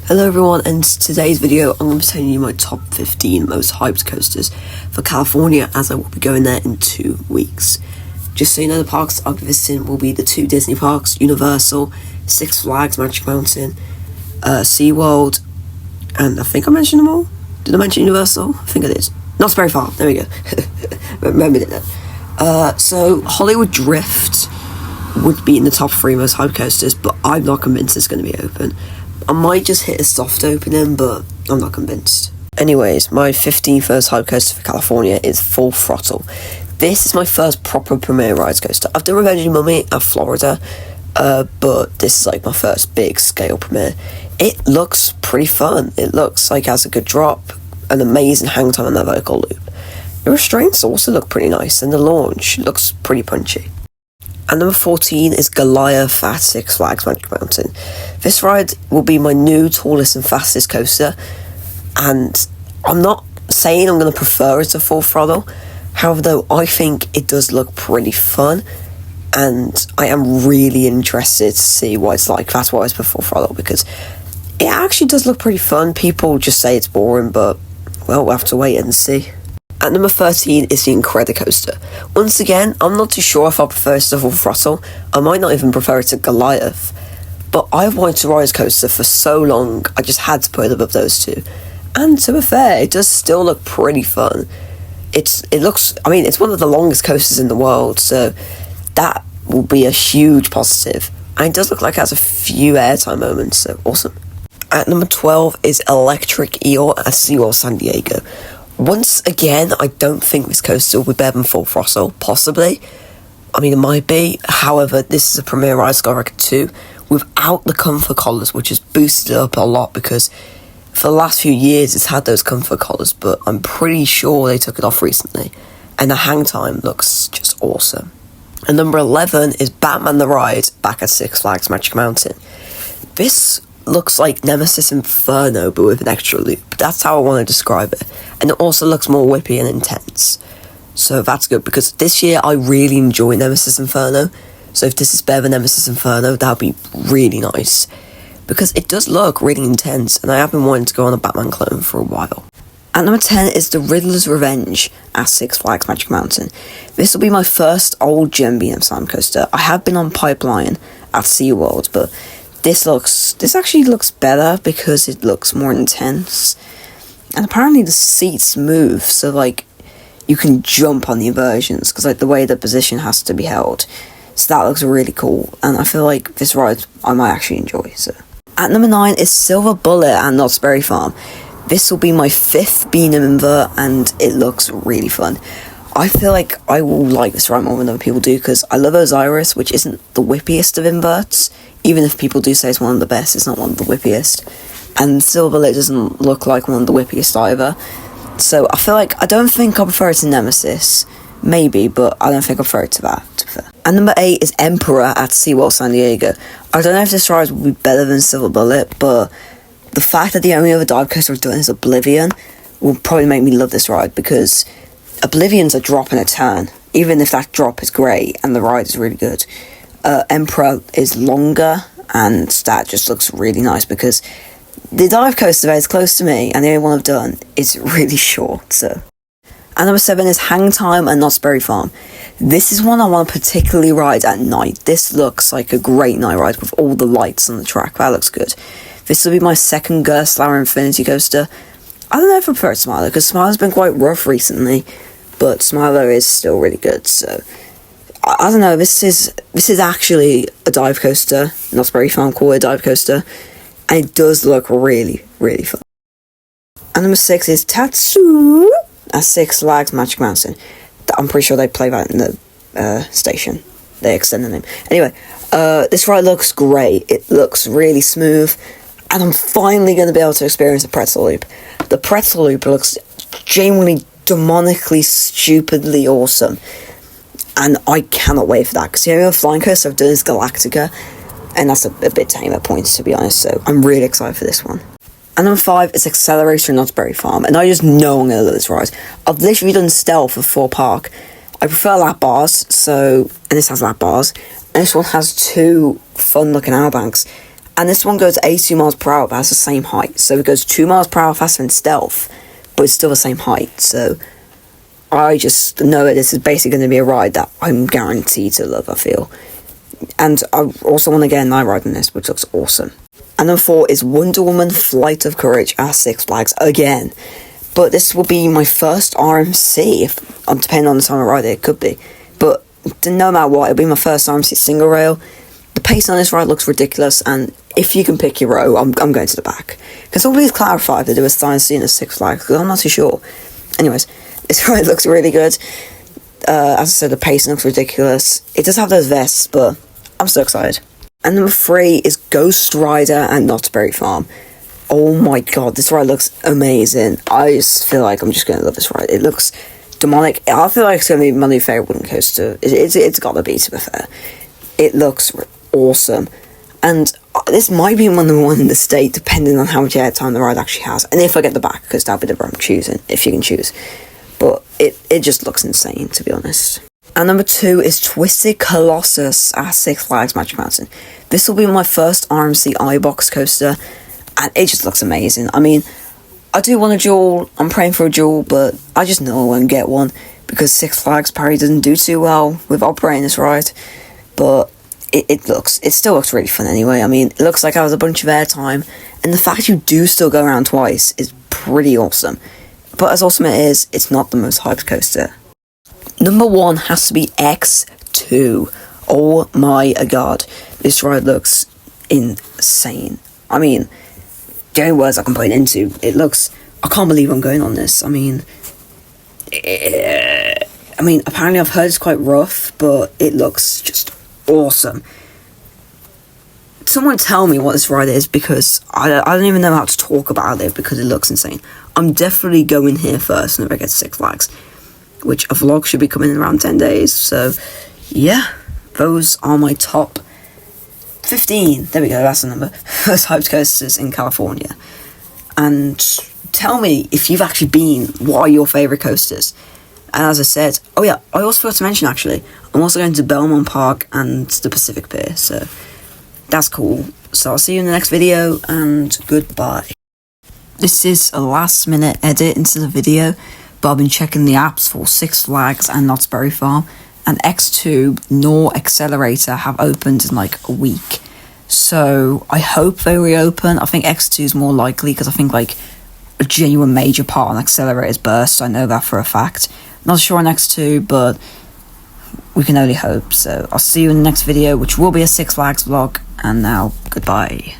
Hello everyone, and today's video I'm going to be telling you my top 15 most hyped coasters for California, as I will be going there in 2 weeks. Just so you know, the parks I'll be visiting will be the 2 Disney parks, Universal, Six Flags, Magic Mountain, SeaWorld, and I think I mentioned them all. Did I mention Universal? I think I did. Not very far, there we go. Remembered it then. So Hollywood Drift would be in the top 3 most hyped coasters, but I'm not convinced it's going to be open. I might just hit a soft opening, but I'm not convinced. Anyways, my 15th most hype coaster for California is Full Throttle. This is my first proper Premier Rides coaster. I've done Revenge of the Mummy at Florida, but this is like my first big scale premiere. It looks pretty fun. It looks like it has a good drop, an amazing hang time on that vertical loop. The restraints also look pretty nice, and the launch looks pretty punchy. And number 14 is Goliath at Six Flags Magic Mountain. This ride will be my new tallest and fastest coaster, and I'm not saying I'm going to prefer it to Full Throttle. However, though, I think it does look pretty fun, and I am really interested to see what it's like. That's why I prefer Full Throttle, because it actually does look pretty fun. People just say it's boring, but, well, we'll have to wait and see. At number 13 is the Incredicoaster. Once again, I'm not too sure if I prefer it to Full Throttle. I might not even prefer it to Goliath. But I've wanted to ride this coaster for so long, I just had to put it above those two. And to be fair, it does still look pretty fun. It's one of the longest coasters in the world, so that will be a huge positive. And it does look like it has a few airtime moments, so awesome. At number 12 is Electric Eel at SeaWorld San Diego. Once again, I don't think this coaster will be better than Full Throttle, possibly. I mean, it might be. However, this is a Premier Ride Skyride 2 without the comfort collars, which has boosted it up a lot, because for the last few years it's had those comfort collars, but I'm pretty sure they took it off recently. And the hang time looks just awesome. And number 11 is Batman the Ride back at Six Flags Magic Mountain. This looks like Nemesis Inferno, but with an extra loop. That's how I want to describe it. And it also looks more whippy and intense. So that's good, because this year I really enjoy Nemesis Inferno. So if this is better than Nemesis Inferno, that would be really nice. Because it does look really intense, and I have been wanting to go on a Batman clone for a while. At number 10 is the Riddler's Revenge at Six Flags Magic Mountain. This will be my first old Gem B&M Slam coaster. I have been on Pipeline at SeaWorld, but this actually looks better because it looks more intense. And apparently the seats move, so like you can jump on the inversions, because like the way the position has to be held. So that looks really cool, and I feel like this ride I might actually enjoy. So at number 9 is Silver Bullet at Knott's Berry Farm. This will be my 5th B&M invert, and it looks really fun. I feel like I will like this ride more than other people do, because I love Osiris, which isn't the whippiest of inverts. Even if people do say it's one of the best, it's not one of the whippiest. And Silver Bullet doesn't look like one of the whippiest either. So I feel like I don't think I prefer it to Nemesis. Maybe, but I don't think I prefer it to that, to be fair. And number 8 is Emperor at SeaWorld San Diego. I don't know if this ride will be better than Silver Bullet, but the fact that the only other dive coaster I've done is Oblivion will probably make me love this ride, because Oblivion's a drop and a turn, even if that drop is great and the ride is really good. Emperor is longer, and that just looks really nice, because the dive coaster that is close to me, and the only one I've done, is really short, so. And number 7 is Hang Time at Knott's Berry Farm. This is one I want to particularly ride at night. This looks like a great night ride with all the lights on the track. That looks good. This will be my second Gerstlauer Infinity coaster. I don't know if I prefer Smiler, because Smiler's been quite rough recently, but Smiler is still really good, so I don't know, this is actually a dive coaster. Knott's Berry Farm call it a dive coaster, and it does look really, really fun. And number 6 is Tatsu at Six Flags Magic Mountain. I'm pretty sure they play that in the station. They extend the name. Anyway, this ride looks great. It looks really smooth, and I'm finally going to be able to experience the pretzel loop. The pretzel loop looks genuinely, demonically, stupidly awesome. And I cannot wait for that, because the only other flying coaster I've done is Galactica, and that's a bit tame at points, to be honest, so I'm really excited for this one. And number 5 is Accelerator at Knott's Berry Farm, and I just know I'm going to love this ride. I've literally done Stealth for Thor Park. I prefer lap bars, and this has lap bars, and this one has 2 fun-looking hour banks, And this one goes 82 miles per hour, but has the same height. So it goes 2 miles per hour faster than Stealth, but it's still the same height. So I just know that this is basically going to be a ride that I'm guaranteed to love, I feel. And I also want to get a night ride on this, which looks awesome. And number 4 is Wonder Woman Flight of Courage at Six Flags again. But this will be my first RMC, depending on the time I ride it could be. But no matter what, it'll be my first RMC single rail. The pacing on this ride looks ridiculous, and if you can pick your row, I'm going to the back. Can someone please clarify if they do a science scene at Six Flags, because I'm not too sure. Anyways, this ride looks really good. As I said, the pacing looks ridiculous. It does have those vests, but I'm so excited. And number 3 is Ghost Rider at Knott's Berry Farm. Oh my god, this ride looks amazing. I just feel like I'm just going to love this ride. It looks demonic. I feel like it's going to be my new favourite wooden coaster. It's got to be, to be fair. It looks awesome. And this might be my number 1 in the state, depending on how much airtime the ride actually has. And if I get the back, because that'll be the row I'm choosing, if you can choose. But it just looks insane, to be honest. And number 2 is Twisted Colossus at Six Flags Magic Mountain. This will be my first RMC iBox coaster, and it just looks amazing. I mean, I do want a jewel, I'm praying for a jewel, but I just know I won't get one, because Six Flags apparently doesn't do too well with operating this ride. But it still looks really fun anyway. I mean, it looks like I has a bunch of airtime, and the fact you do still go around twice is pretty awesome. But as awesome as it is, it's not the most hyped coaster. Number 1 has to be X2. Oh my god, this ride looks insane. I mean, the only words I can put it into, I can't believe I'm going on this. I mean, apparently I've heard it's quite rough, but it looks just awesome. Someone tell me what this ride is, because I don't even know how to talk about it, because it looks insane. I'm definitely going here first whenever I get to Six Flags, which a vlog should be coming in around 10 days. So yeah, those are my top 15, there we go, that's the number, first hyped coasters in California. And tell me if you've actually been, what are your favourite coasters? And as I said, oh yeah, I also forgot to mention actually, I'm also going to Belmont Park and the Pacific Pier, so that's cool. So I'll see you in the next video, and goodbye. This is a last minute edit into the video, but I've been checking the apps for Six Flags and Knott's Berry Farm, and X2 nor Accelerator have opened in like a week. So I hope they reopen. I think X2 is more likely, because I think like a genuine major part on Accelerator's burst. I know that for a fact. Not sure on X2, but we can only hope. So I'll see you in the next video, which will be a Six Flags vlog. And now, goodbye.